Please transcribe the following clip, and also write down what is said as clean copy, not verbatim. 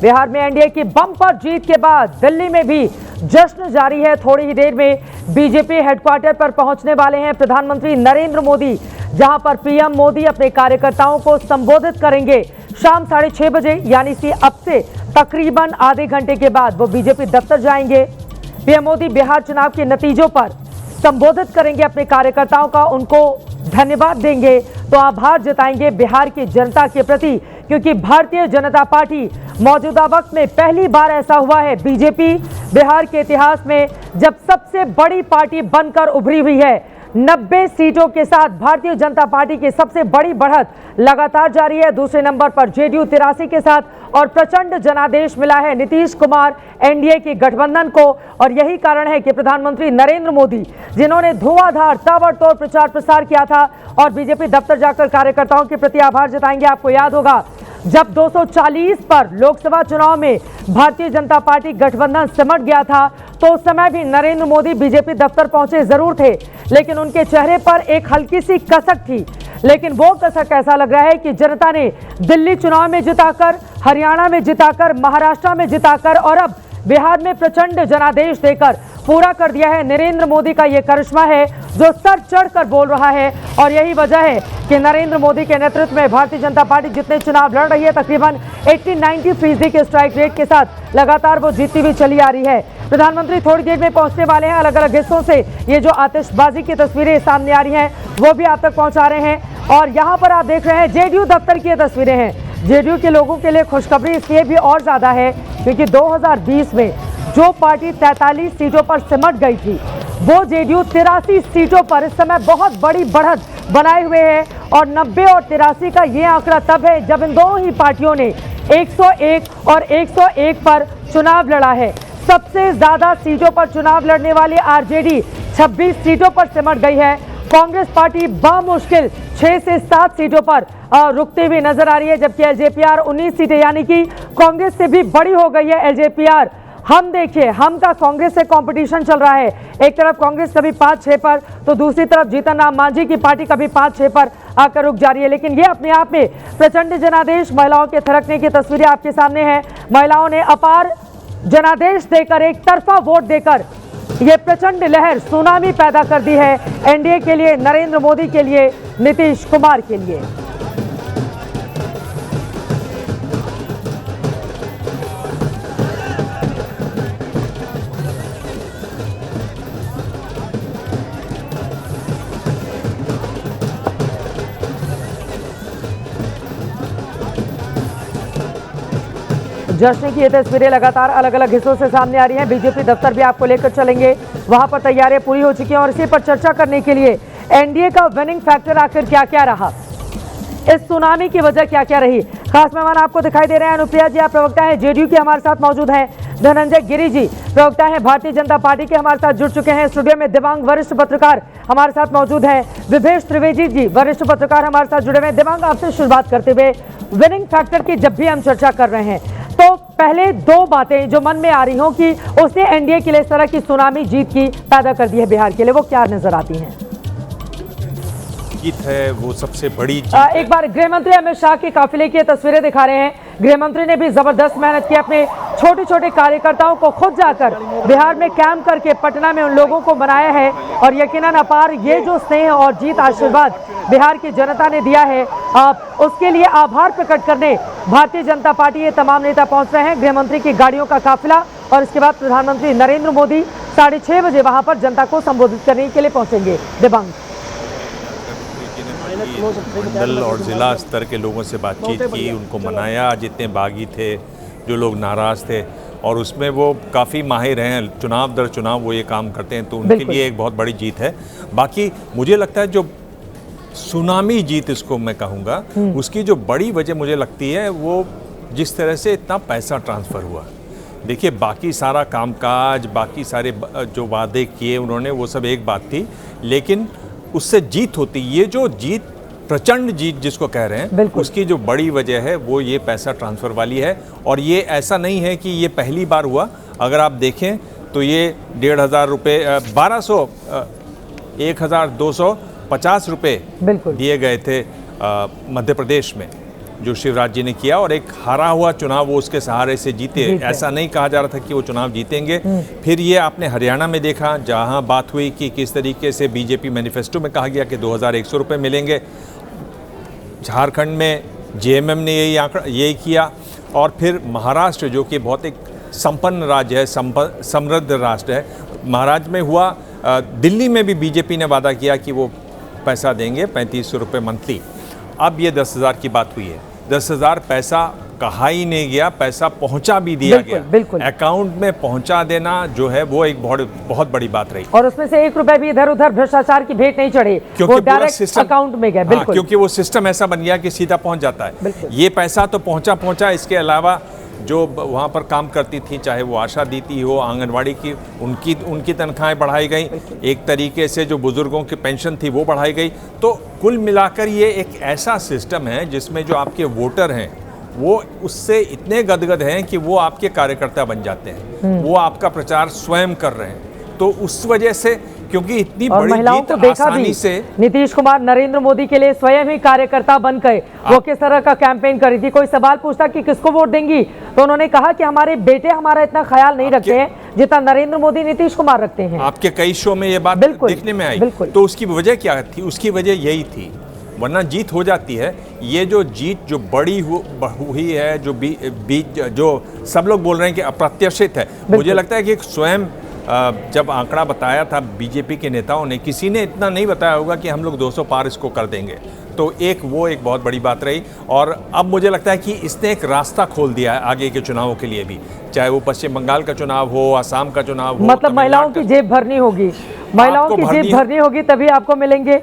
बिहार में एनडीए की बम्पर जीत के बाद दिल्ली में भी जश्न जारी है। थोड़ी ही देर में बीजेपी हेडक्वार्टर पर पहुंचने वाले हैं प्रधानमंत्री नरेंद्र मोदी, जहां पर पीएम मोदी अपने कार्यकर्ताओं को संबोधित करेंगे। शाम 6:30 बजे यानी कि अब से तकरीबन आधे घंटे के बाद वो बीजेपी दफ्तर जाएंगे। पीएम मोदी बिहार चुनाव के नतीजों पर संबोधित करेंगे अपने कार्यकर्ताओं का, उनको धन्यवाद देंगे, तो आभार जताएंगे बिहार की जनता के प्रति, क्योंकि भारतीय जनता पार्टी मौजूदा वक्त में पहली बार ऐसा हुआ है बीजेपी बिहार के इतिहास में जब सबसे बड़ी पार्टी बनकर उभरी हुई है। 90 सीटों के साथ भारतीय जनता पार्टी की सबसे बड़ी बढ़त लगातार जारी है। दूसरे नंबर पर जेडीयू 83 के साथ, और प्रचंड जनादेश मिला है नीतीश कुमार एनडीए के गठबंधन को। और यही कारण है कि प्रधानमंत्री नरेंद्र मोदी, जिन्होंने धुआंधार ताबड़तोड़ प्रचार प्रसार किया था और बीजेपी दफ्तर जाकर कार्यकर्ताओं के प्रति आभार जताएंगे। आपको याद होगा जब 240 पर लोकसभा चुनाव में भारतीय जनता पार्टी गठबंधन सिमट गया था, तो उस समय भी नरेंद्र मोदी बीजेपी दफ्तर पहुंचे जरूर थे, लेकिन उनके चेहरे पर एक हल्की सी कसक थी। लेकिन वो कसक ऐसा लग रहा है कि जनता ने दिल्ली चुनाव में जिताकर, हरियाणा में जिताकर, महाराष्ट्र में जिताकर और अब बिहार में प्रचंड जनादेश देकर पूरा कर दिया है। नरेंद्र मोदी का ये करिश्मा है जो सर चढ़कर बोल रहा है, और यही वजह है कि नरेंद्र मोदी के नेतृत्व में भारतीय जनता पार्टी जितने चुनाव लड़ रही है, तकरीबन 80-90% के स्ट्राइक रेट के साथ लगातार वो जीतती हुई चली आ रही है। प्रधानमंत्री थोड़ी देर में पहुंचने वाले हैं। अलग अलग हिस्सों से ये जो आतिशबाजी की तस्वीरें सामने आ रही हैं वो भी आप तक पहुंचा रहे हैं। और यहाँ पर आप देख रहे हैं जेडीयू दफ्तर की तस्वीरें हैं। जेडीयू के लोगों के लिए खुशखबरी इसलिए भी और ज्यादा है क्योंकि 2020 में जो पार्टी 43 सीटों पर सिमट गई थी, वो जेडीयू 83 सीटों पर इस समय बहुत बड़ी बढ़त बनाए हुए है। और 90 और 83 का ये आंकड़ा तब है जब इन दोनों ही पार्टियों ने 101 और 101 पर चुनाव लड़ा है। सबसे ज्यादा सीटों पर चुनाव लड़ने वाली आरजेडी 26 सीटों पर सिमट गई है। कांग्रेस पार्टी बामुश्किल 6 से 7 सीटों पर रुकती हुई नजर आ रही है, जबकि एलजेपीआर 19 सीटें यानी कि कांग्रेस से भी बड़ी हो गई है एलजेपीआर। हम देखिए, हम का कांग्रेस से कंपटीशन चल रहा है। एक तरफ कांग्रेस कभी 5-6 पर, तो दूसरी तरफ जीतन राम मांझी की पार्टी कभी 5-6 पर आकर रुक जा रही है। लेकिन ये अपने आप में प्रचंड जनादेश, महिलाओं के थिरकने की तस्वीरें आपके सामने हैं। महिलाओं ने अपार जनादेश देकर, एक तरफा वोट देकर ये प्रचंड लहर, सुनामी पैदा कर दी है एनडीए के लिए, नरेंद्र मोदी के लिए, नीतीश कुमार के लिए। जश्न की ये तस्वीरें लगातार अलग अलग हिस्सों से सामने आ रही हैं। बीजेपी दफ्तर भी आपको लेकर चलेंगे, वहां पर तैयारियां पूरी हो चुकी हैं और इसी पर चर्चा करने के लिए एनडीए का विनिंग फैक्टर आखिर क्या क्या रहा, इस सुनामी की वजह क्या क्या रही। खास मेहमान आपको दिखाई दे रहे हैं। अनुप्रिया जी, आप प्रवक्ता हैं जेडीयू के, हमारे साथ मौजूद हैं। धनंजय गिरी जी, प्रवक्ता हैं भारतीय जनता पार्टी के, हमारे साथ जुड़ चुके हैं। स्टूडियो में दिव्यांग वरिष्ठ पत्रकार हमारे साथ मौजूद हैं। विभेश त्रिवेदी जी, वरिष्ठ पत्रकार हमारे साथ जुड़े हुए हैं। दिव्यांग, आपसे शुरुआत करते हुए विनिंग फैक्टर की जब भी हम चर्चा कर रहे हैं, तो पहले दो बातें जो मन में आ रही हो कि उसने एनडीए के लिए इस तरह की सुनामी जीत की पैदा कर दी है बिहार के लिए, वो क्या नजर आती हैं? जीत है वो सबसे बड़ी जीत एक बार गृह मंत्री अमित शाह के काफिले की तस्वीरें दिखा रहे हैं। गृह मंत्री ने भी जबरदस्त मेहनत की, अपने छोटे छोटे कार्यकर्ताओं को खुद जाकर बिहार में कैंप करके पटना में उन लोगों को मनाया है। और यकीनन अपार ये जो स्नेह और जीत आशीर्वाद बिहार की जनता ने दिया है, उसके लिए आभार प्रकट करने भारतीय जनता पार्टी ये तमाम नेता पहुंच रहे हैं। गृह मंत्री की गाड़ियों का काफिला, और इसके बाद प्रधानमंत्री नरेंद्र मोदी 6:30 बजे वहां पर जनता को संबोधित करने के लिए पहुंचेंगे। दिव्यांग, मंडल और ज़िला स्तर के लोगों से बातचीत की, उनको मनाया, जितने बागी थे, जो लोग नाराज़ थे, और उसमें वो काफ़ी माहिर हैं, चुनाव दर चुनाव वो ये काम करते हैं, तो उनके लिए एक बहुत बड़ी जीत है। बाकी मुझे लगता है जो सुनामी जीत इसको मैं कहूँगा, उसकी जो बड़ी वजह मुझे लगती है वो जिस तरह से इतना पैसा ट्रांसफ़र हुआ। देखिए, बाकी सारा कामकाज, बाकी सारे जो वादे किए उन्होंने, वो सब एक बात थी, लेकिन उससे जीत होती, ये जो जीत, प्रचंड जीत जिसको कह रहे हैं, उसकी जो बड़ी वजह है वो ये पैसा ट्रांसफ़र वाली है। और ये ऐसा नहीं है कि ये पहली बार हुआ। अगर आप देखें तो ये 1,500 रुपये, 1,250 रुपये दिए गए थे मध्य प्रदेश में, जो शिवराज जी ने किया, और एक हारा हुआ चुनाव वो उसके सहारे से जीते। ऐसा नहीं कहा जा रहा था कि वो चुनाव जीतेंगे। फिर ये आपने हरियाणा में देखा, जहां बात हुई कि किस तरीके से बीजेपी मैनिफेस्टो में कहा गया कि 2100 रुपये मिलेंगे। झारखंड में जेएमएम ने यही किया, और फिर महाराष्ट्र जो कि बहुत एक संपन्न राज्य है, समृद्ध राष्ट्र है, महाराष्ट्र में हुआ। दिल्ली में भी बीजेपी ने वादा किया कि वो पैसा देंगे 3500 रुपये मंथली। अब ये 10,000 की बात हुई है। 10,000 पैसा कहा ही नहीं गया, पैसा पहुंचा भी दिया गया। बिल्कुल। अकाउंट में पहुंचा देना जो है वो एक बहुत बड़ी बात रही, और उसमें से 1 रुपए भी इधर उधर भ्रष्टाचार की भेंट नहीं चढ़े, वो डायरेक्ट अकाउंट में गए। बिल्कुल, क्योंकि वो सिस्टम ऐसा बन गया कि सीधा पहुंच जाता है। ये पैसा तो पहुंचा। इसके अलावा जो वहाँ पर काम करती थी, चाहे वो आशा दीदी हो, आंगनवाड़ी की, उनकी तनख्वाहें बढ़ाई गई। एक तरीके से जो बुजुर्गों की पेंशन थी वो बढ़ाई गई। तो कुल मिलाकर ये एक ऐसा सिस्टम है जिसमें जो आपके वोटर हैं वो उससे इतने गदगद हैं कि वो आपके कार्यकर्ता बन जाते हैं, वो आपका प्रचार स्वयं कर रहे हैं। तो उस वजह से, क्योंकि इतनी बड़ी महिलाओं जीत को देखा आसानी भी, से नीतीश कुमार नरेंद्र मोदी के लिए स्वयं ही कार्यकर्ता बन गए। वो किस तरह का कैंपेन करी थी, कोई सवाल पूछता कि किसको वोट देंगी, तो उन्होंने कहा कि हमारे बेटे हमारा इतना ख्याल नहीं रखते हैं जितना नरेंद्र मोदी नीतीश कुमार रखते हैं। आपके कई शो में ये बात देखने में आई। तो उसकी वजह क्या थी? उसकी वजह यही थी, वरना जीत हो जाती है। ये जो जीत जो बड़ी हुई है, जो जो सब लोग बोल रहे हैं कि अप्रत्याशित है, मुझे लगता है कि स्वयं जब आंकड़ा बताया था बीजेपी के नेताओं ने, किसी ने इतना नहीं बताया होगा कि हम लोग 200 पार इसको कर देंगे। तो एक बहुत बड़ी बात रही। और अब मुझे लगता है कि इसने एक रास्ता खोल दिया है आगे के चुनावों के लिए भी, चाहे वो पश्चिम बंगाल का चुनाव हो, असम का चुनाव हो। मतलब महिलाओं की जेब भरनी होगी, महिलाओं की जेब भरनी होगी, तभी आपको मिलेंगे